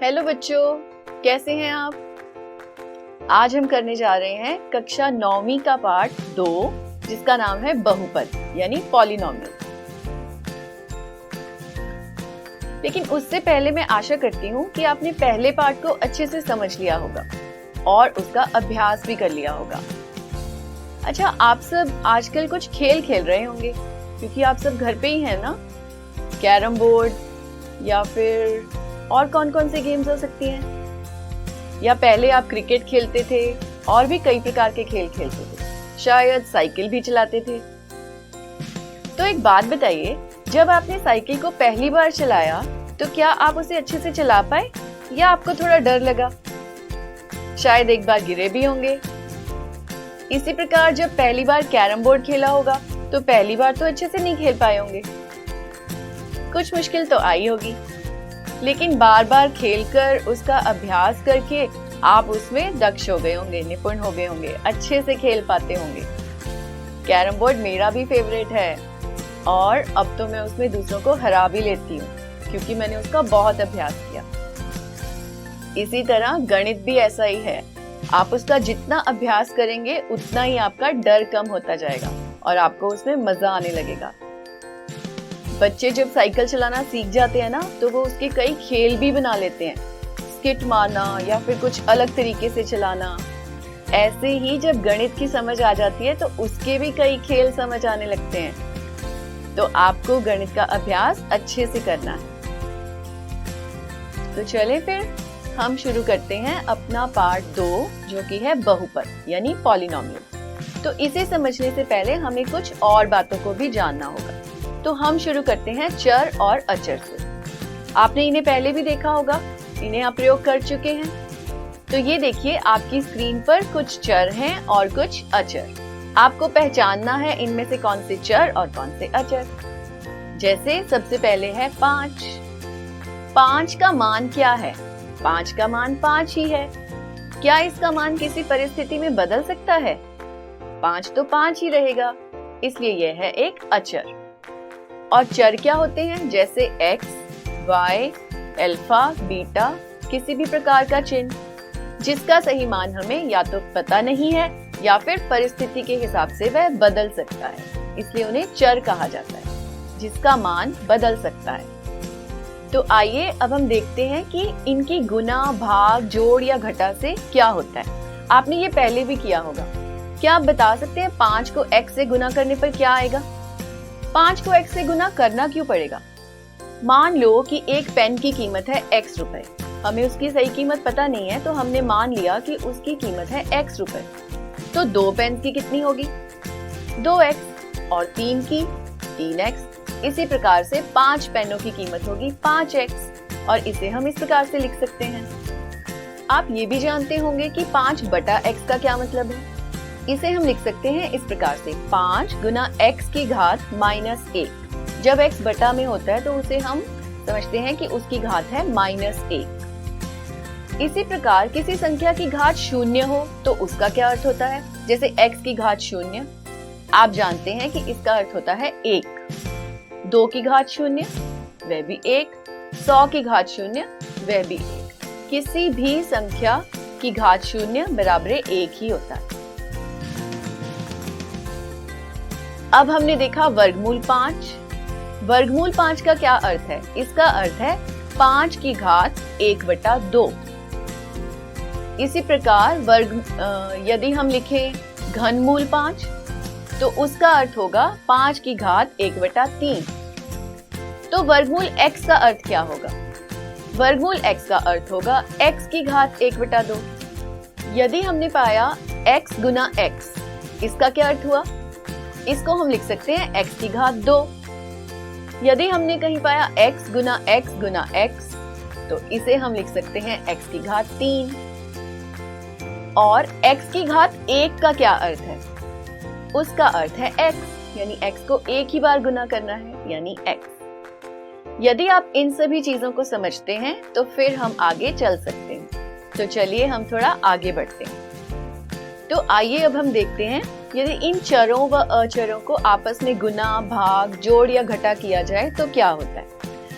Hello बच्चों, कैसे हैं आप। आज हम करने जा रहे हैं कक्षा 9वीं का पाठ 2 जिसका नाम है बहुपद यानी पॉलिनोमियल। लेकिन उससे पहले मैं आशा करती हूँ कि आपने पहले पाठ को अच्छे से समझ लिया होगा और उसका अभ्यास भी कर लिया होगा। अच्छा, आप सब आजकल कुछ खेल खेल रहे होंगे क्योंकि आप सब घर पे ही हैं ना। कैरम बोर्ड या फिर और कौन कौन सी गेम्स हो सकती हैं, या पहले आप क्रिकेट खेलते थे और भी कई प्रकार के खेल खेलते थे, शायद साइकिल भी चलाते थे। तो एक बात बताइए, जब आपने साइकिल को पहली बार चलाया तो क्या आप उसे अच्छे से चला पाए या आपको थोड़ा डर लगा? शायद एक बार गिरे भी होंगे। इसी प्रकार जब पहली बार कैरम बोर्ड खेला होगा तो पहली बार तो अच्छे से नहीं खेल पाए होंगे, कुछ मुश्किल तो आई होगी। लेकिन बार बार खेलकर उसका अभ्यास करके आप उसमें दक्ष हो गए होंगे, निपुण हो गए होंगे, अच्छे से खेल पाते होंगे। कैरम बोर्ड मेरा भी फेवरेट है और अब तो मैं उसमें दूसरों को हरा भी लेती हूँ क्योंकि मैंने उसका बहुत अभ्यास किया। इसी तरह गणित भी ऐसा ही है, आप उसका जितना अभ्यास करेंगे उतना ही आपका डर कम होता जाएगा और आपको उसमें मजा आने लगेगा। बच्चे जब साइकिल चलाना सीख जाते हैं ना तो वो उसके कई खेल भी बना लेते हैं, स्किट मारना या फिर कुछ अलग तरीके से चलाना। ऐसे ही जब गणित की समझ आ जाती है तो उसके भी कई खेल समझ आने लगते हैं। तो आपको गणित का अभ्यास अच्छे से करना है। तो चले फिर हम शुरू करते हैं अपना पार्ट 2 जो कि है बहुपद यानी पॉलिनोमियल। तो इसे समझने से पहले हमें कुछ और बातों को भी जानना होगा। तो हम शुरू करते हैं चर और अचर से। आपने इन्हें पहले भी देखा होगा, इन्हें आप प्रयोग कर चुके हैं। तो ये देखिए, आपकी स्क्रीन पर कुछ चर हैं और कुछ अचर। आपको पहचानना है इनमें से कौन से चर और कौन से अचर। जैसे सबसे पहले है 5। 5 का मान क्या है? 5 का मान 5 ही है। क्या इसका मान किसी परिस्थिति में बदल सकता है? 5 तो 5 ही रहेगा, इसलिए यह है एक अचर। और चर क्या होते हैं? जैसे x, y, अल्फा, बीटा, किसी भी प्रकार का चिन्ह जिसका सही मान हमें या तो पता नहीं है या फिर परिस्थिति के हिसाब से वह बदल सकता है, इसलिए उन्हें चर कहा जाता है, जिसका मान बदल सकता है। तो आइए अब हम देखते हैं कि इनकी गुना, भाग, जोड़ या घटा से क्या होता है। आपने ये पहले भी किया होगा। क्या आप बता सकते हैं 5 को x से गुना करने पर क्या आएगा? 5 को x से गुना करना क्यों पड़ेगा? मान लो कि एक पेन की कीमत है x रुपए। हमें उसकी सही कीमत पता नहीं है तो हमने मान लिया कि उसकी कीमत है x रुपए। तो 2 पेन की कितनी होगी? 2x, और 3 की 3x। इसी प्रकार से 5 पेनों की कीमत होगी 5x और इसे हम इस प्रकार से लिख सकते हैं। आप ये भी जानते होंगे कि 5 बटा x का क्या मतलब है। इसे हम लिख सकते हैं इस प्रकार से, 5 गुना x की घात -1। जब x बटा में होता है तो उसे हम समझते हैं कि उसकी घात है -1। इसी प्रकार किसी संख्या की घात 0 हो तो उसका क्या अर्थ होता है? जैसे x की घात 0, आप जानते हैं कि इसका अर्थ होता है 1। 2 की घात 0, वह भी 1। 100 की घात 0, वह भी 1। किसी भी संख्या की घात 0 बराबर 1 ही होता है। अब हमने देखा वर्गमूल 5। वर्गमूल 5 का क्या अर्थ है? इसका अर्थ है 5 की घात 1/2। इसी प्रकार यदि हम लिखें घनमूल 5 तो उसका अर्थ होगा 5 की घात 1/3। तो वर्गमूल x का अर्थ क्या होगा? वर्गमूल x का अर्थ होगा x की घात 1/2। यदि हमने पाया x गुना x, इसका क्या अर्थ हुआ? इसको हम लिख सकते हैं x की घात 2। यदि हमने कहीं पाया x गुना x गुना x तो इसे हम लिख सकते हैं x की घात 3। और x की घात 1 का क्या अर्थ है? उसका अर्थ है x, यानी x को एक ही बार गुना करना है यानी x। यदि आप इन सभी चीजों को समझते हैं तो फिर हम आगे चल सकते हैं। तो चलिए हम थोड़ा आगे बढ़ते हैं। तो आइए अब हम देखते हैं यदि इन चरों व अचरों को आपस में गुना, भाग, जोड़ या घटा किया जाए तो क्या होता है।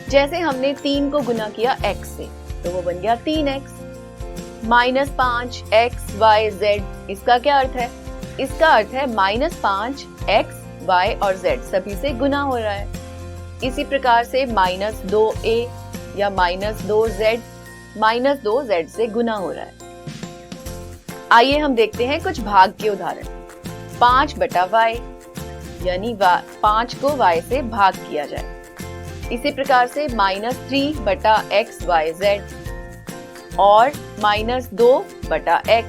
जैसे हमने 3 को गुना किया x से तो वो बन गया 3x। Minus 5x, y, z, इसका क्या अर्थ है? इसका अर्थ है माइनस 5x, y और z सभी से गुना हो रहा है। इसी प्रकार से माइनस 2a या माइनस 2z, माइनस 2z से गुना हो रहा है। आइए हम देखते हैं कुछ भाग के उदाहरण। 5 बटा y, यानी 5 को y से भाग किया जाए। इसी प्रकार से माइनस 3 बटा x, y, z और माइनस 2 बटा x।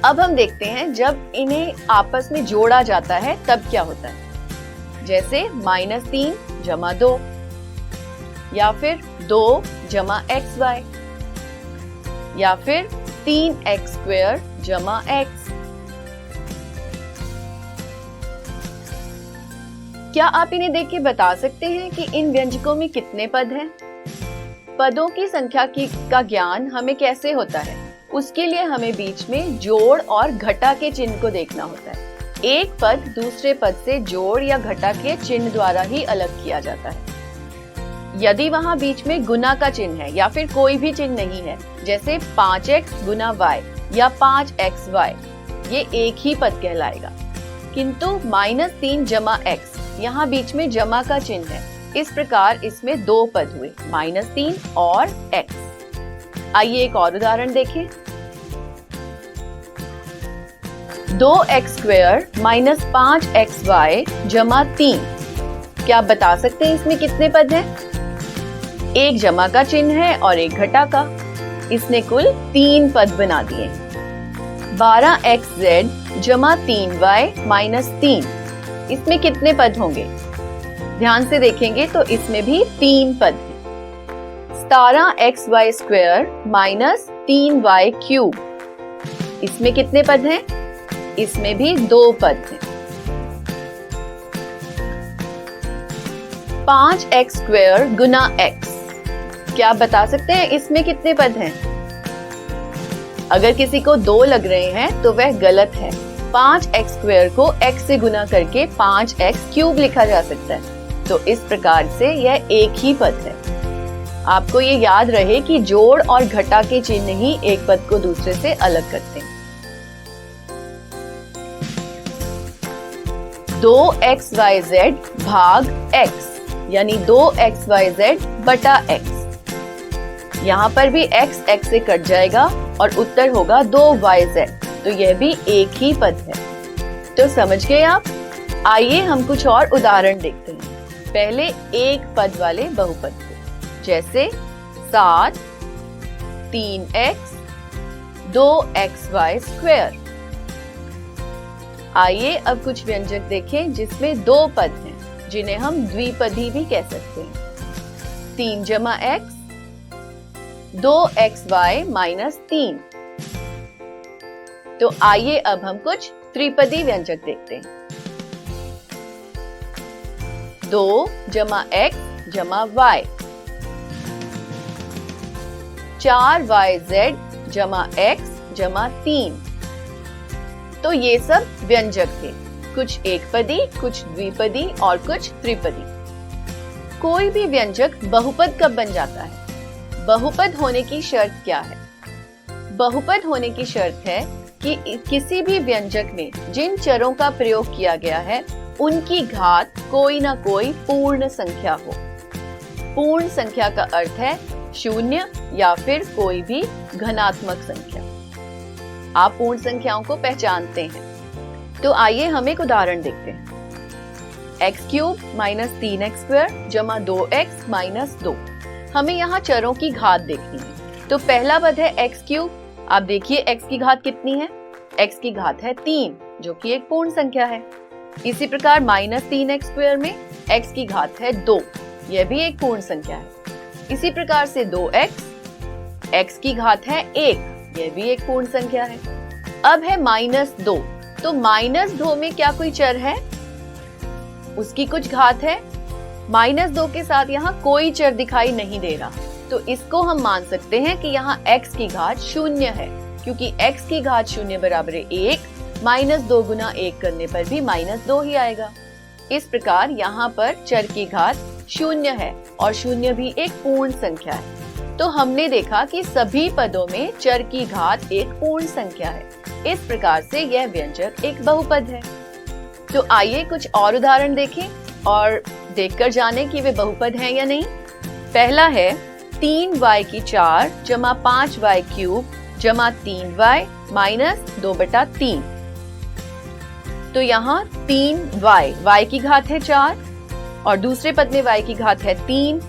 अब हम देखते हैं जब इन्हें आपस में जोड़ा जाता है तब क्या होता है। जैसे माइनस 3 जमा 2 या फिर 2 जमा एक्स वाई या फिर 3x² जमा x। क्या आप इन्हें देख के बता सकते हैं कि इन व्यंजकों में कितने पद हैं? पदों की संख्या का ज्ञान हमें कैसे होता है? उसके लिए हमें बीच में जोड़ और घटा के चिन्ह को देखना होता है। एक पद दूसरे पद से जोड़ या घटा के चिन्ह द्वारा ही अलग किया जाता है। यदि वहां बीच में गुना का चिन्ह है या फिर कोई भी चिन्ह नहीं है, जैसे 5x गुना y या 5xy, ये एक ही पद कहलाएगा। किंतु माइनस 3 जमा x, यहाँ बीच में जमा का चिन्ह है, इस प्रकार इसमें दो पद हुए, माइनस 3 और x। आइए एक और उदाहरण देखें। 2x² माइनस 5xy जमा 3। क्या आप बता सकते हैं इसमें कितने पद हैं? एक जमा का चिन्ह है और एक घटा का, इसने कुल 3 पद बना दिए। 12xz जमा 3y माइनस 3, इसमें कितने पद होंगे? ध्यान से देखेंगे तो इसमें भी 3 पद हैं। 17xy² माइनस 3y³, इसमें कितने पद हैं? इसमें भी 2 पद हैं। 5x² गुना x, क्या आप बता सकते हैं इसमें कितने पद हैं? अगर किसी को 2 लग रहे हैं तो वह गलत है। 5x² को x से गुना करके 5x³ लिखा जा सकता है, तो इस प्रकार से यह एक ही पद है। आपको ये याद रहे कि जोड़ और घटा के चिन्ह ही एक पद को दूसरे से अलग करते हैं। 2xyz भाग x, यानी 2xyz बटा x। यहाँ पर भी x से कट जाएगा और उत्तर होगा 2yz, तो यह भी एक ही पद है। तो समझ गए आप? आइए हम कुछ और उदाहरण देखते हैं। पहले एक पद वाले बहुपद को, जैसे 7 3x 2xy²। आइए अब कुछ व्यंजक देखें जिसमें 2 पद हैं, जिन्हें हम द्विपदी भी कह सकते हैं। 3 जमा x 2xy माइनस 3। तो आइए अब हम कुछ त्रिपदी व्यंजक देखते हैं। 2 जमा x जमा y, 4yz जमा x जमा 3। तो ये सब व्यंजक थे, कुछ एकपदी, कुछ द्विपदी और कुछ त्रिपदी। कोई भी व्यंजक बहुपद कब बन जाता है? बहुपद होने की शर्त क्या है? बहुपद होने की शर्त है कि किसी भी व्यंजक में जिन चरों का प्रयोग किया गया है उनकी घात कोई ना कोई पूर्ण संख्या हो। पूर्ण संख्या का अर्थ है 0 या फिर कोई भी धनात्मक संख्या। आप पूर्ण संख्याओं को पहचानते हैं, तो आइए हम एक उदाहरण देखते हैं। x³ माइनस 3x² जमा 2x माइनस 2। हमें यहाँ चरों की घात देखनी है। तो पहला पद है x³। आप देखिए x की घात कितनी है? x की घात है 3, जो कि एक पूर्ण संख्या है। इसी प्रकार माइनस 3x² में x की घात है 2, यह भी एक पूर्ण संख्या है। इसी प्रकार से 2x, x की घात है 1, यह भी एक पूर्ण संख्या है। अब है माइनस 2, तो माइनस 2 में क्या कोई चर है? उसकी कुछ घात है। माइनस 2 के साथ यहाँ कोई चर दिखाई नहीं दे रहा, तो इसको हम मान सकते हैं कि यहाँ x की घात 0 है, क्योंकि x की घात 0 बराबर है 1। माइनस 2 गुना 1 करने पर भी माइनस 2 ही आएगा। इस प्रकार यहाँ पर चर की घात 0 है और 0 भी एक पूर्ण संख्या है। तो हमने देखा कि सभी पदों में चर की घात एक पूर्ण संख्या है। इस प्रकार से यह व्यंजक एक बहुपद है। तो आइए कुछ और उदाहरण देखें और देखकर जानें कि वे बहुपद हैं या नहीं। पहला है 3y की 4 जमा 5y क्यूब जमा 3y माइनस 2/3। तो यहाँ 3y, y की घात है 4 और दूसरे पद में y की घात है 3,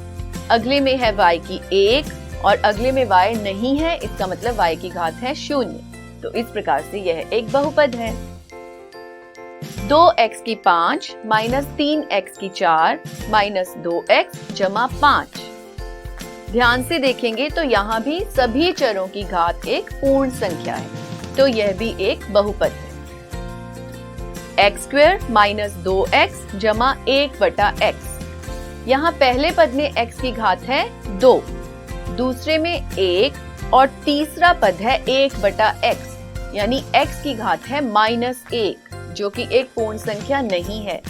अगले में है y की 1 और अगले में y नहीं है, इसका मतलब y की घात है 0। तो इस प्रकार से यह एक बहुपद है। 2x की 5 माइनस 3x की 4 माइनस 2x जमा 5। ध्यान से देखेंगे तो यहाँ भी सभी चरों की घात एक पूर्ण संख्या है, तो यह भी एक बहुपद है। x² माइनस 2x जमा 1/x। यहाँ पहले पद में x की घात है 2, दूसरे में 1 और तीसरा पद है 1/x, यानी x की घात है -1, जो कि एक पूर्ण संख्या नहीं है।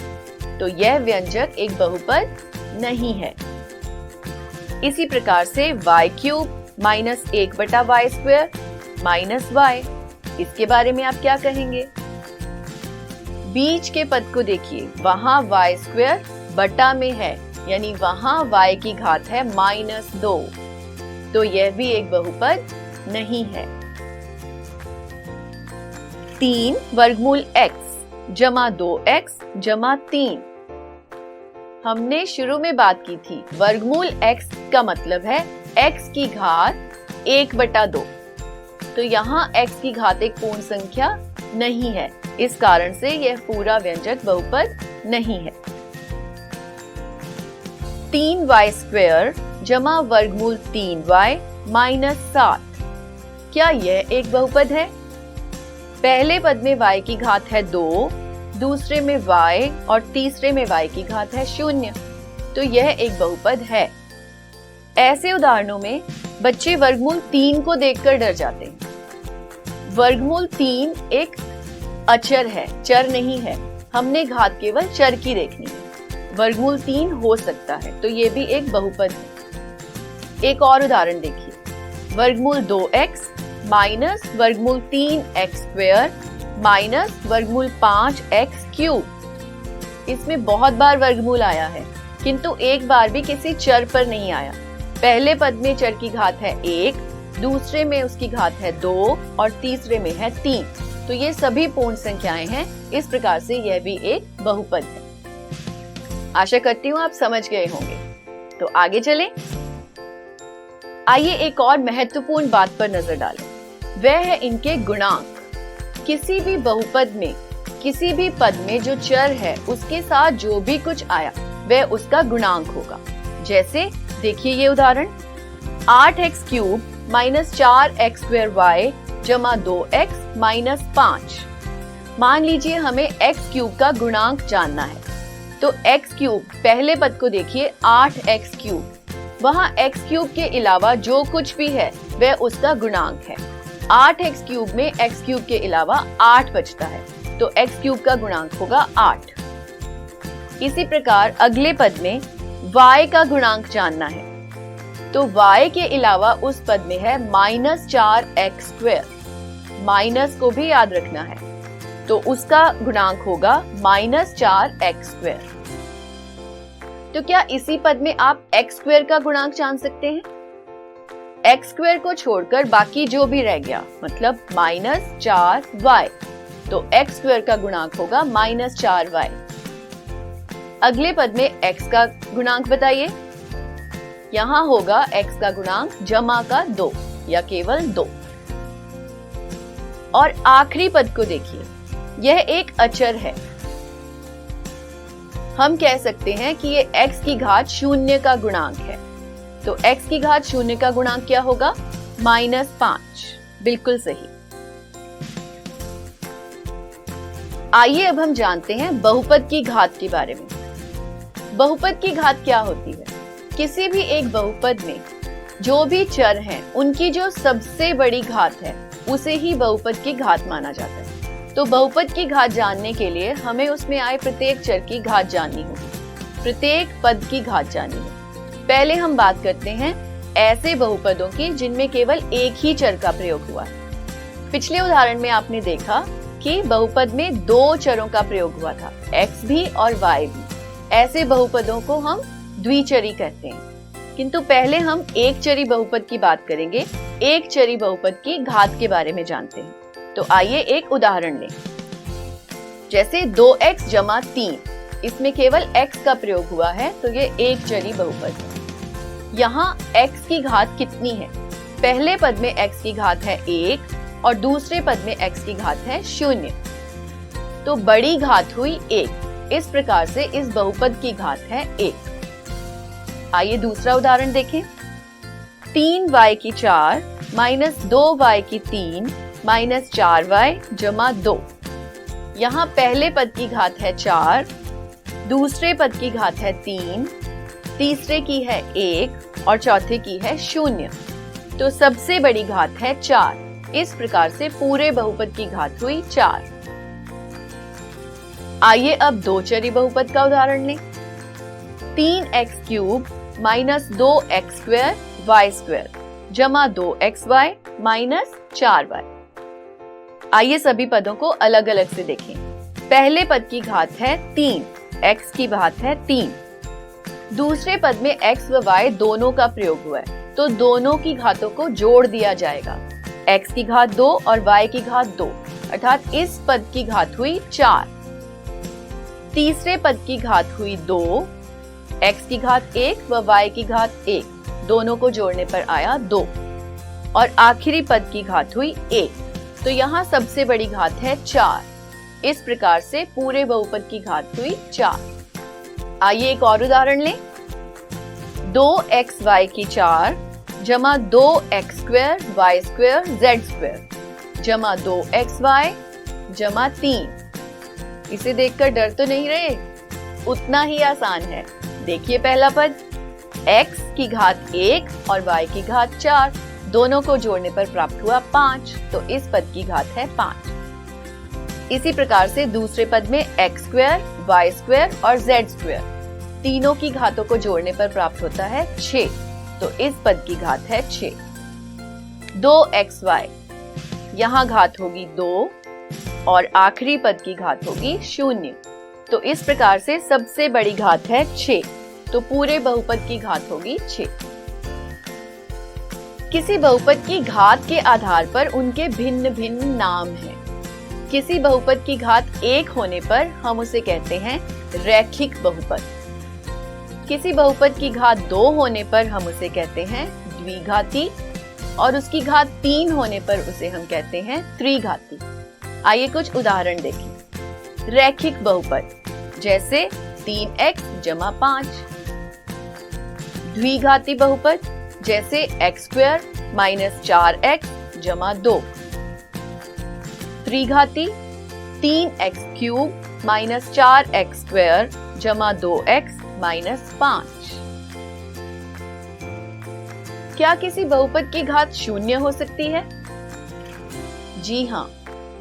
तो यह व्यंजक एक बहुपद नहीं है। इसी प्रकार से y³ minus 1/y² minus y, इसके बारे में आप क्या कहेंगे? बीच के पद को देखिए, वहां y² बटा में है, यानी वहां y की घात है -2, तो यह भी एक बहुपद नहीं है। 3 वर्गमूल x जमा 2x जमा 3। हमने शुरू में बात की थी, वर्गमूल x का मतलब है x की घात 1/2। तो यहाँ x की घात एक पूर्ण संख्या नहीं है, इस कारण से यह पूरा व्यंजक बहुपद नहीं है। 3y² जमा वर्गमूल 3y माइनस 7। क्या यह एक बहुपद है? पहले पद में y की घात है 2, दूसरे में y और तीसरे में y की घात है 0, तो यह एक बहुपद है। ऐसे उदाहरणों में बच्चे वर्गमूल 3 को देखकर डर जाते हैं। वर्गमूल 3 एक अचर है, चर नहीं है। हमने घात केवल चर की देखनी है। वर्गमूल 3 हो सकता है, तो ये भी एक बहुपद है। एक और उदाहरण देखिए, वर्गमूल 2x माइनस वर्गमूल 3x² माइनस वर्गमूल 5x³। इसमें बहुत बार वर्गमूल आया है, किंतु एक बार भी किसी चर पर नहीं आया। पहले पद में चर की घात है 1, दूसरे में उसकी घात है 2 और तीसरे में है 3, तो ये सभी पूर्ण संख्याएं हैं। इस प्रकार से यह भी एक बहुपद है। आशा करती हूँ आप समझ गए होंगे। तो आगे चलें। आइए एक और महत्वपूर्ण बात पर नजर डालें, वह है इनके गुणांक। किसी भी बहुपद में किसी भी पद में जो चर है उसके साथ जो भी कुछ आया वह उसका गुणांक होगा। जैसे देखिए ये उदाहरण, 8x³ माइनस 4x² जमा 2x माइनस 5। मान लीजिए हमें x³ का गुणांक जानना है, तो x³ पहले पद को देखिए 8x³, वहाँ x³ के अलावा जो कुछ भी है वह उसका गुणांक है। 8x³ में x³ के अलावा 8 बचता है, तो x³ का गुणांक होगा 8। इसी प्रकार अगले पद में y का गुणांक जानना है, तो y के अलावा उस पद में है -4x², माइनस को भी याद रखना है, तो उसका गुणांक होगा -4x²। तो क्या इसी पद में आप x² का गुणांक जान सकते हैं? x² को छोड़कर बाकी जो भी रह गया, मतलब -4y, तो x² का गुणांक होगा -4y। अगले पद में x का गुणांक बताइए। यहाँ होगा x का गुणांक जमा का 2 या केवल 2। और आखिरी पद को देखिए, यह एक अचर है। हम कह सकते हैं कि ये x की घात 0 का गुणांक है, तो x की घात 0 का गुणांक क्या होगा? -5। बिल्कुल सही। आइए अब हम जानते हैं बहुपद की घात के बारे में। बहुपद की घात क्या होती है? किसी भी एक बहुपद में जो भी चर हैं, उनकी जो सबसे बड़ी घात है उसे ही बहुपद की घात माना जाता है। तो बहुपद की घात जानने के लिए हमें उसमें आए प्रत्येक चर की घात जाननी होगी, प्रत्येक पद की घात जाननी है। पहले हम बात करते हैं ऐसे बहुपदों की जिनमें केवल एक ही चर का प्रयोग हुआ है। पिछले उदाहरण में आपने देखा कि बहुपद में दो चरों का प्रयोग हुआ था, x भी और y भी। ऐसे बहुपदों को हम द्विचरी कहते हैं। किंतु पहले हम एक चरी बहुपद की बात करेंगे। एक चरी बहुपद की घात के बारे में जानते हैं। तो आइए एक उदाहरण लें। जैसे 2x जमा 3, इसमें केवल x का प्रयोग हुआ है, तो ये एक चरी बहुपद है। यहाँ x की घात कितनी है? पहले पद में x की घात है 1 और दूसरे पद में x की घात है 0। तो बड़ी घात हुई 1। इस प्रकार से इस बहुपद की घात है 1। आइए दूसरा उदाहरण देखें। 3y की 4 माइनस 2y की 3 माइनस 4y जमा 2। यहाँ पहले पद की घात है 4, दूसरे पद की घात है 3, तीसरे की है 1 और चौथे की है 0। तो सबसे बड़ी घात है 4। इस प्रकार से पूरे बहुपद की घात हुई 4। आइए अब दो चरी बहुपद का उदाहरण लें। 3x cube minus 2x square y square जमा 2xy माइनस 4y। आइए सभी पदों को अलग अलग से देखें। पहले पद की घात है 3, x की घात है 3। दूसरे पद में x व y दोनों का प्रयोग हुआ है, तो दोनों की घातों को जोड़ दिया जाएगा। x की घात 2 और y की घात 2, अर्थात इस पद की घात हुई 4। तीसरे पद की घात हुई 2, x की घात 1 व y की घात 1, दोनों को जोड़ने पर आया 2। और आखिरी पद की घात हुई 1। तो यहाँ सबसे बड़ी घात है 4। इस प्रकार से पूरे बहुपद की घात हुई 4। आइए एक और उदाहरण लें। 2xy की 4 जमा 2x square y square z square जमा 2xy जमा 3। इसे देखकर डर तो नहीं रहे? उतना ही आसान है। देखिए पहला पद, x की घात 1 और y की घात 4, दोनों को जोड़ने पर प्राप्त हुआ 5। तो इस पद की घात है 5। इसी प्रकार से दूसरे पद में x स्क्वायर, y स्क्वायर और z स्क्वायर, तीनों की घातों को जोड़ने पर प्राप्त होता है 6। तो इस पद की घात है 6। 2xy, यहाँ घात होगी 2 और आखिरी पद की घात होगी 0। तो इस प्रकार से सबसे बड़ी घात है 6। तो पूरे बहुपद की घात होगी 6। किसी बहुपद की घात के आधार पर उनके भिन्न भिन्न नाम हैं। किसी बहुपद की घात 1 होने पर हम उसे कहते हैं रैखिक बहुपद। किसी बहुपद की घात 2 होने पर हम उसे कहते हैं द्विघाती और उसकी घात 3 होने पर उसे हम कहते हैं त्रिघाती। आइए कुछ उदाहरण देखें। रैखिक बहुपद जैसे 3x जमा 5। द्विघाती बहुपद जैसे x स्क्वायर माइनस 4x जमा 2। त्रिघाती 3x cube minus 4x square जमा 2x माइनस 5। क्या किसी बहुपद की घात 0 हो सकती है? जी हाँ,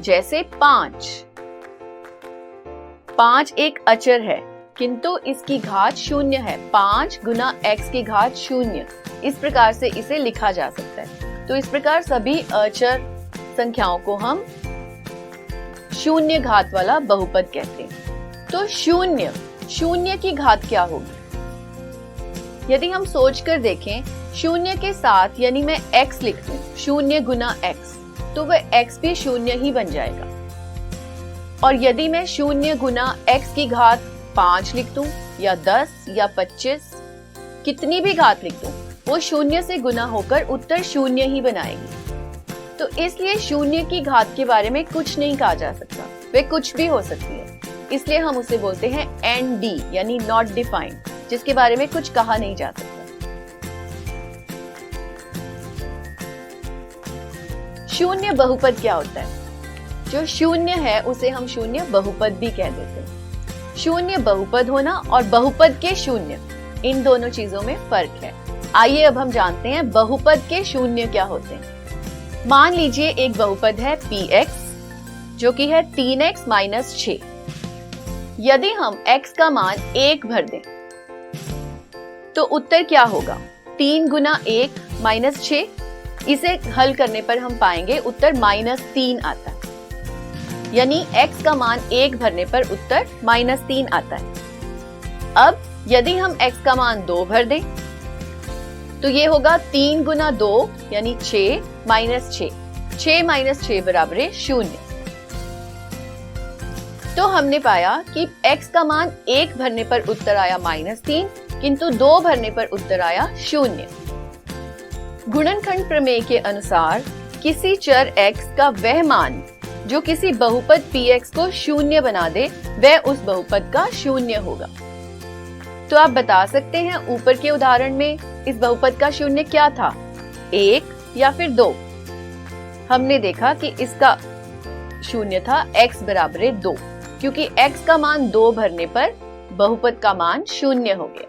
जैसे 5। 5 एक अचर है, किंतु इसकी घात 0 है। 5 गुना x की घात 0, इस प्रकार से इसे लिखा जा सकता है। तो इस प्रकार सभी अचर संख्याओं को हम 0 घात वाला बहुपद कहते हैं। तो 0 की घात क्या होगी? यदि हम सोचकर देखें, 0 के साथ यानी मैं x लिख दूं, 0 गुना x, तो वह x भी 0 ही बन जाएगा। और यदि मैं 0 गुना x की घात 5 लिख दूं या 10 या 25, कितनी भी घात लिख दूं, वो 0 से गुना होकर उत्तर 0 ही बनाएगी। तो इसलिए 0 की घात के बारे में कुछ नहीं कहा जा सकता, वे कुछ भी हो सकती है। इसलिए हम उसे बोलते हैं ND यानी नॉट डिफाइंड, जिसके बारे में कुछ कहा नहीं जा सकता। 0 बहुपद क्या होता है? जो 0 है उसे हम 0 बहुपद भी कह देते हैं। 0 बहुपद होना और बहुपद के 0, इन दोनों चीजों में फर्क है। आइए अब हम जानते हैं बहुपद के 0 क्या होते हैं। मान लीजिए एक बहुपद है px जो कि है 3x माइनस 6। यदि हम x का मान 1 भर दें तो उत्तर क्या होगा? 3 गुना 1 -6। इसे हल करने पर हम पाएंगे उत्तर -3 आता है, यानी x का मान 1 भरने पर उत्तर -3 आता है। अब यदि हम x का मान 2 भर दें तो ये होगा 3 गुना 2 यानी 6 -6। 6 - 6 बराबर है 0। तो हमने पाया कि x का मान 1 भरने पर उत्तर आया -3, किंतु 2 भरने पर उत्तर आया 0। गुणनखंड प्रमेय के अनुसार किसी चर x का वह मान जो किसी बहुपद px को 0 बना दे, वह उस बहुपद का 0 होगा। तो आप बता सकते हैं ऊपर के उदाहरण में इस बहुपद का 0 क्या था, 1 या फिर 2। हमने देखा कि इसका 0 था x बराबर 2, क्योंकि x का मान 2 भरने पर बहुपद का मान 0 हो गया।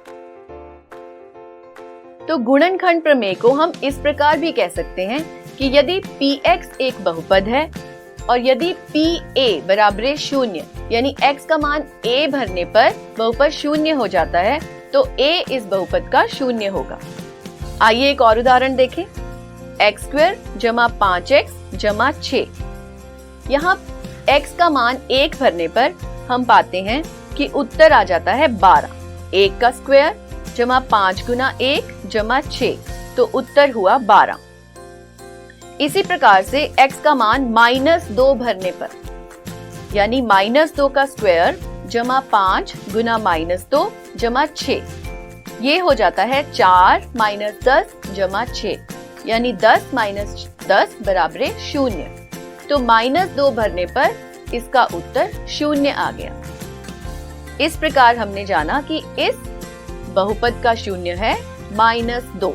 तो गुणनखंड प्रमेय को हम इस प्रकार भी कह सकते हैं कि यदि px एक बहुपद है और यदि pa बराबर 0 यानी x का मान a भरने पर बहुपद 0 हो जाता है, तो a इस बहुपद का 0 होगा। आइए एक और उदाहरण देखें। x² जमा 5x जमा 6। यहाँ x का मान 1 भरने पर हम पाते हैं कि उत्तर आ जाता है 12। 1 का स्क्वायर जमा 5 गुना 1 जमा 6, तो उत्तर हुआ 12। इसी प्रकार से x का मान -2 भरने पर, यानी -2 का स्क्वायर जमा 5 गुना -2 जमा 6, ये हो जाता है 4 - 10 जमा 6, यानी 10 - 10 बराबर 0। तो -2 भरने पर इसका उत्तर 0 आ गया। इस प्रकार हमने जाना कि इस बहुपद का 0 है -2।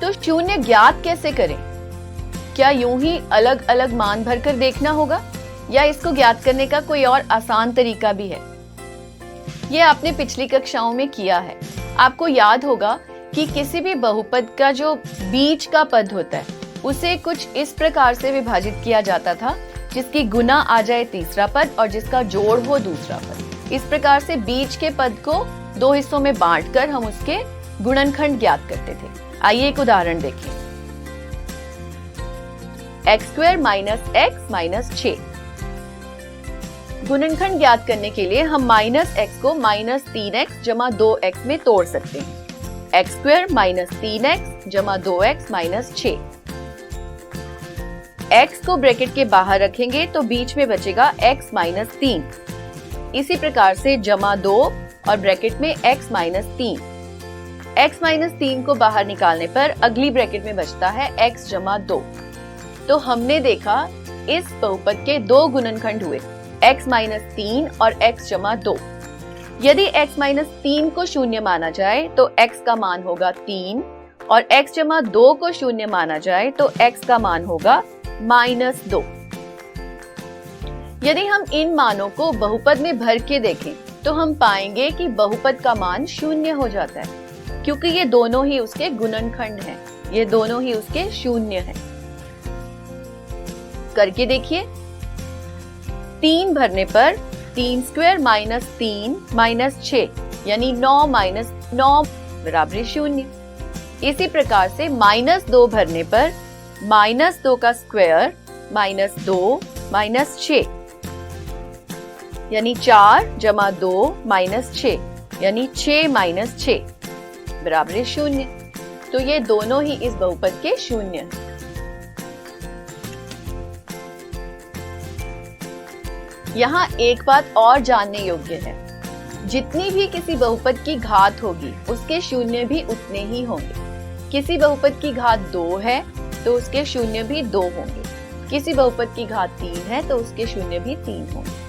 तो 0 ज्ञात कैसे करें? क्या यूं ही अलग अलग मान भरकर देखना होगा, या इसको ज्ञात करने का कोई और आसान तरीका भी है? ये आपने पिछली कक्षाओं में किया है। आपको याद होगा कि किसी भी बहुपद का जो बीच का पद होता है उसे कुछ इस प्रकार से विभाजित किया जाता था, जिसकी गुना आ जाए तीसरा पद और जिसका जोड़ हो दूसरा पद। इस प्रकार से बीच के पद को 2 हिस्सों में बांटकर हम उसके गुणनखंड ज्ञात करते थे। आइए एक उदाहरण देखें। x² - x - 6। गुणनखंड ज्ञात करने के लिए हम -x को -3x जमा 2x में तोड़ सकते हैं। x² - 3x जमा 2x - 6। x को ब्रैकेट के बाहर रखेंगे तो बीच में बचेगा x - 3। इसी प्रकार से जमा 2 और ब्रैकेट में x - 3। x - 3 को बाहर निकालने पर अगली ब्रैकेट में बचता है x जमा 2। तो हमने देखा इस बहुपद के 2 गुणनखंड हुए, x - 3 और x जमा 2। यदि x - 3 को 0 माना जाए तो x का मान होगा 3, और x जमा 2 को 0 माना जाए तो x का मान होगा -2। यदि हम इन मानों को बहुपद में भर के देखें तो हम पाएंगे कि बहुपद का मान 0 हो जाता है, क्योंकि ये दोनों ही उसके गुणनखंड हैं, ये दोनों ही उसके 0 हैं। करके देखिए। 3 भरने पर 3² - 3 - 6 यानी 9 - 9 बराबर 0। इसी प्रकार से -2 भरने पर -2 का स्क्वायर -2 - 6 यानी 4 जमा 2 - 6 यानी 6 - 6 बराबर 0। तो ये दोनों ही इस बहुपद के 0 हैं। यहाँ एक बात और जानने योग्य है, जितनी भी किसी बहुपद की घात होगी उसके 0 भी उतने ही होंगे। किसी बहुपद की घात 2 है तो उसके 0 भी 2 होंगे। किसी बहुपद की घात 3 है तो उसके 0 भी 3 होंगे।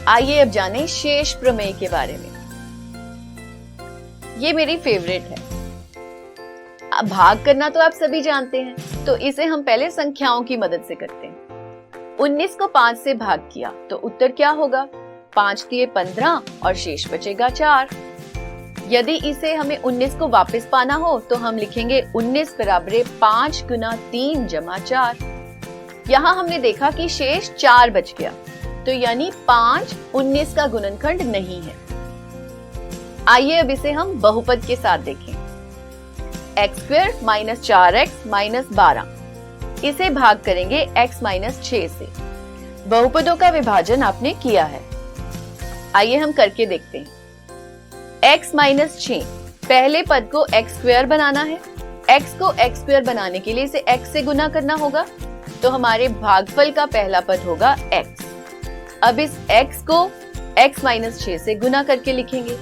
आइए अब जानें शेष प्रमेय के बारे में। ये मेरी फेवरेट है। अब भाग करना तो आप सभी जानते हैं, तो इसे हम पहले संख्याओं की मदद से करते हैं। 19 को 5 से भाग किया तो उत्तर क्या होगा? 5 दिए 15 और शेष बचेगा 4। यदि इसे हमें 19 को वापस पाना हो तो हम लिखेंगे 19 बराबर 5 गुना 3 जमा 4। यहाँ हमने देखा कि शेष 4 बच गया, तो यानी 5 19 का गुणनखंड नहीं है। आइए अब इसे हम बहुपद के साथ देखें। x² माइनस 4x माइनस 12, इसे भाग करेंगे x माइनस 6 से। बहुपदों का विभाजन आपने किया है, आइए हम करके देखते हैं। x माइनस 6, पहले पद को x² बनाना है। x को x² बनाने के लिए इसे x से गुना करना होगा, तो हमारे भागफल का पहला पद होगा x। अब इस x को x माइनस 6 से गुना करके लिखेंगे,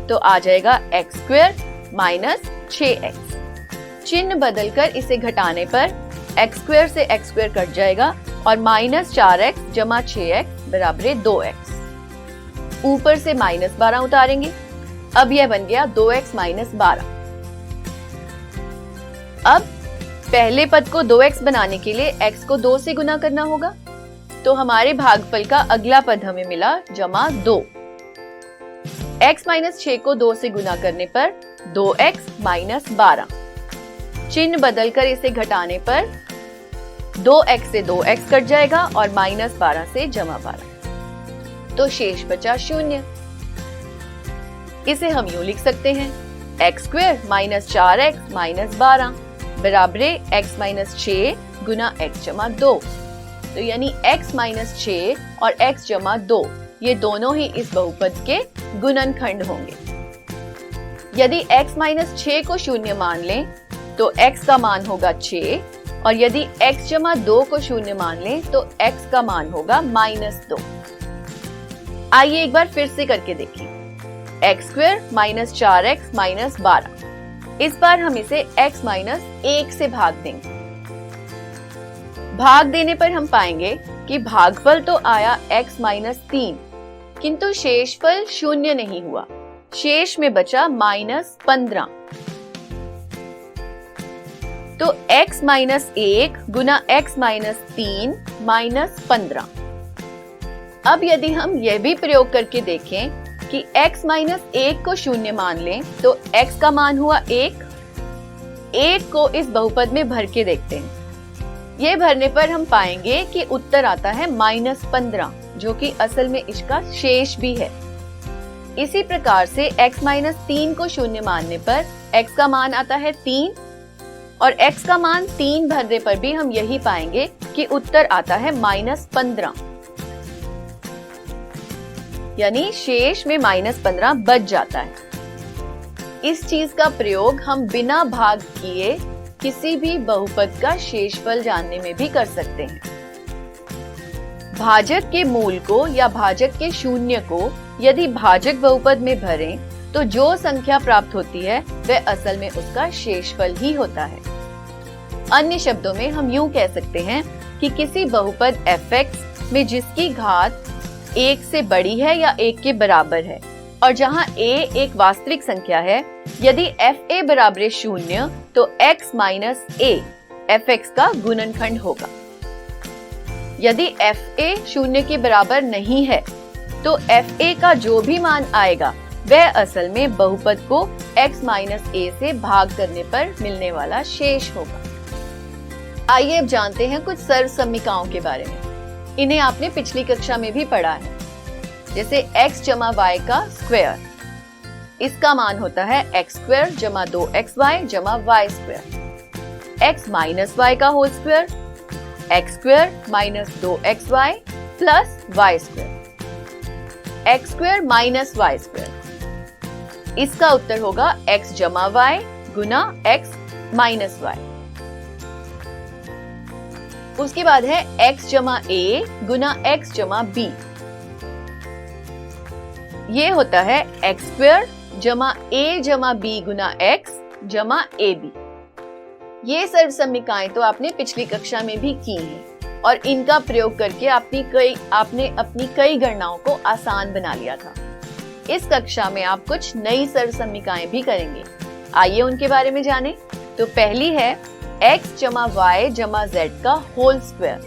तो आ जाएगा x² माइनस 6x। चिन्ह बदलकर इसे घटाने पर x² से x² कट जाएगा और माइनस 4x जमा 6x बराबर 2x। ऊपर से माइनस 12 उतारेंगे, अब यह बन गया 2x माइनस 12। अब पहले पद को 2x बनाने के लिए x को 2 से गुना करना होगा, तो हमारे भागफल का अगला पद हमें मिला जमा 2। x माइनस 6 को 2 से गुना करने पर 2x माइनस 12। चिन्ह बदलकर इसे घटाने पर 2x से 2x कट जाएगा और माइनस 12 से जमा 12, तो शेष बचा 0। इसे हम यूं लिख सकते हैं, x² माइनस 4x माइनस 12 बराबरे x माइनस 6 गुना x जमा 2। तो यानी x माइनस 6 और x जमा 2 ये दोनों ही इस बहुपद के गुणनखंड होंगे। यदि x माइनस 6 को शून्य मान लें तो x का मान होगा 6, और यदि x जमा 2 को शून्य मान लें तो x का मान होगा माइनस 2। आइए एक बार फिर से करके देखें। x² माइनस 4x माइनस 12, इस बार हम इसे x माइनस 1 से भाग देंगे। भाग देने पर हम पाएंगे कि भागफल तो आया x माइनस 3, किंतु शेषफल शून्य नहीं हुआ, शेष में बचा माइनस 15। तो x माइनस 1 गुना x माइनस 3 माइनस 15। अब यदि हम यह भी प्रयोग करके देखें कि x माइनस 1 को शून्य मान लें तो x का मान हुआ 1। 1 को इस बहुपद में भर के देखते हैं। ये भरने पर हम पाएंगे कि उत्तर आता है माइनस 15, जो कि असल में इसका शेष भी है। इसी प्रकार से x माइनस 3 को शून्य मानने पर x का मान आता है 3, और x का मान 3 भरने पर भी हम यही पाएंगे कि उत्तर आता है माइनस 15, यानी शेष में माइनस 15 बच जाता है। इस चीज का प्रयोग हम बिना भाग किए किसी भी बहुपद का शेषफल जानने में भी कर सकते हैं। भाजक के मूल को या भाजक के शून्य को यदि भाजक बहुपद में भरें तो जो संख्या प्राप्त होती है वह असल में उसका शेषफल ही होता है। अन्य शब्दों में हम यूं कह सकते हैं कि किसी बहुपद fx में जिसकी घात 1 से बड़ी है या 1 के बराबर है, और जहां a एक वास्तविक संख्या है, यदि fa बराबर 0 तो x माइनस a fx का गुणनखंड होगा। यदि fa 0 के बराबर नहीं है तो fa का जो भी मान आएगा वह असल में बहुपद को x माइनस a से भाग करने पर मिलने वाला शेष होगा। आइए अब जानते हैं कुछ सर्वसम्मिकाओं के बारे में। इन्हें आपने पिछली कक्षा में भी पढ़ा है, जैसे x जमा y का स्क्वायर, इसका मान होता है x² जमा 2xy जमा y²। x माइनस y का whole square, x² minus 2xy plus y²। x² minus y², इसका उत्तर होगा x जमा y गुना x माइनस y। उसके बाद है x जमा a गुना x जमा b, ये होता है x² जमा a जमा b गुना x जमा ab। ये सर्वसम्मिकाएं तो आपने पिछली कक्षा में भी की हैं और इनका प्रयोग करके आपने अपनी कई गणनाओं को आसान बना लिया था। इस कक्षा में आप कुछ नई सर्वसम्मिकाएं भी करेंगे, आइए उनके बारे में जानें। तो पहली है x जमा y जमा z का होल स्क्वायर,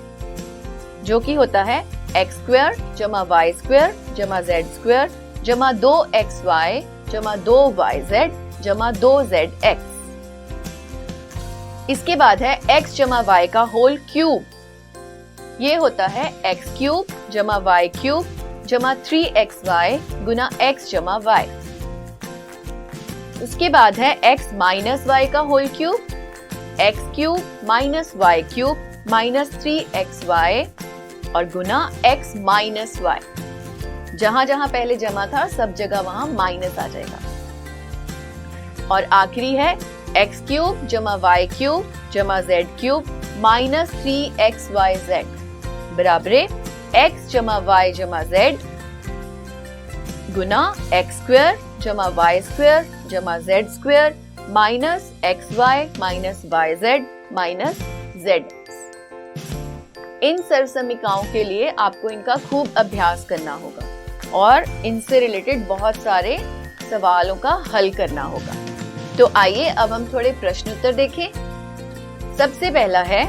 जो कि होता है x² जमा y² जमा z² जमा 2xy जमा 2yz जमा 2zx। इसके बाद है x जमा y का होल क्यूब, ये होता है x³ जमा y³ जमा 3xy गुना x जमा y। उसके बाद है x माइनस वाई का होल क्यूब, x cube minus y cube minus 3xy और गुना x माइनस वाई। जहां जहां पहले जमा था सब जगह वहां माइनस आ जाएगा। और आखिरी है x क्यूब जमा वाई क्यूब जमा z क्यूब माइनस 3xyz बराबर x जमा y जमा z गुना x स्क्वायर जमा y स्क्वायर जमा z square minus xy minus yz minus zx। इन सरसमीकाओं के लिए आपको इनका खूब अभ्यास करना होगा और इनसे रिलेटेड बहुत सारे सवालों का हल करना होगा। तो आइए अब हम थोड़े प्रश्न उत्तर देखें। सबसे पहला है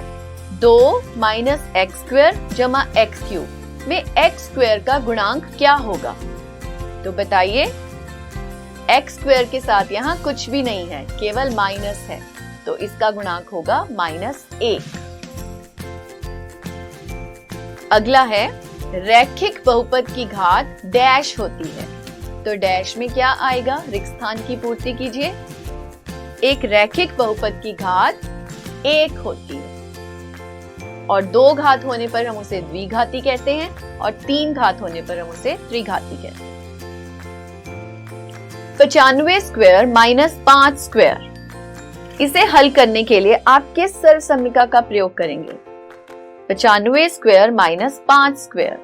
2 माइनस एक्स स्क्वायर जमा एक्स क्यूब में एक्स स्क्वायर का गुणांक क्या होगा? तो बताइए। एक्स स्क्वायर के साथ यहाँ कुछ भी नहीं है, केवल माइनस है, तो इसका गुणांक होगा -1। अगला है रैखिक बहुपद की घात डैश होती है, तो डैश में क्या आएगा? रिक्त स्थान की पूर्ति कीजिए। एक रैखिक बहुपद की घात 1 होती है और 2 घात होने पर हम उसे द्विघाती कहते हैं और 3 घात होने पर हम उसे त्रिघाती कहते हैं। 95 स्क्वायर माइनस 5 स्क्वायर, इसे हल करने के लिए आप किस सरसमीका का प्रयोग करेंगे? 95 स्क्वायर माइनस 5 स्क्वायर,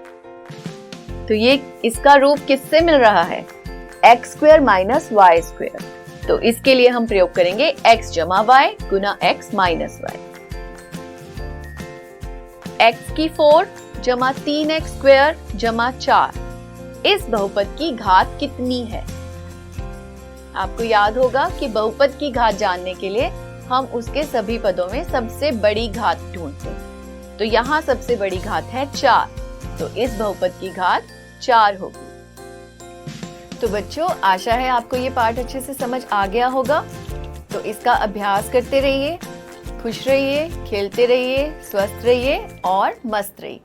तो ये इसका रूप किससे मिल रहा है? X square minus y square. तो इसके लिए हम प्रयोग करेंगे x जमा वाई गुना x माइनस वाई। x की 4 जमा 3x स्क्वायर जमा 4, इस बहुपद की घात कितनी है? आपको याद होगा कि बहुपद की घात जानने के लिए हम उसके सभी पदों में सबसे बड़ी घात ढूंढते हैं। तो यहाँ सबसे बड़ी घात है 4, तो इस बहुपद की घात 4 होगी। तो बच्चों, आशा है आपको ये पाठ अच्छे से समझ आ गया होगा। तो इसका अभ्यास करते रहिए, खुश रहिए, खेलते रहिए, स्वस्थ रहिए और मस्त रहिए।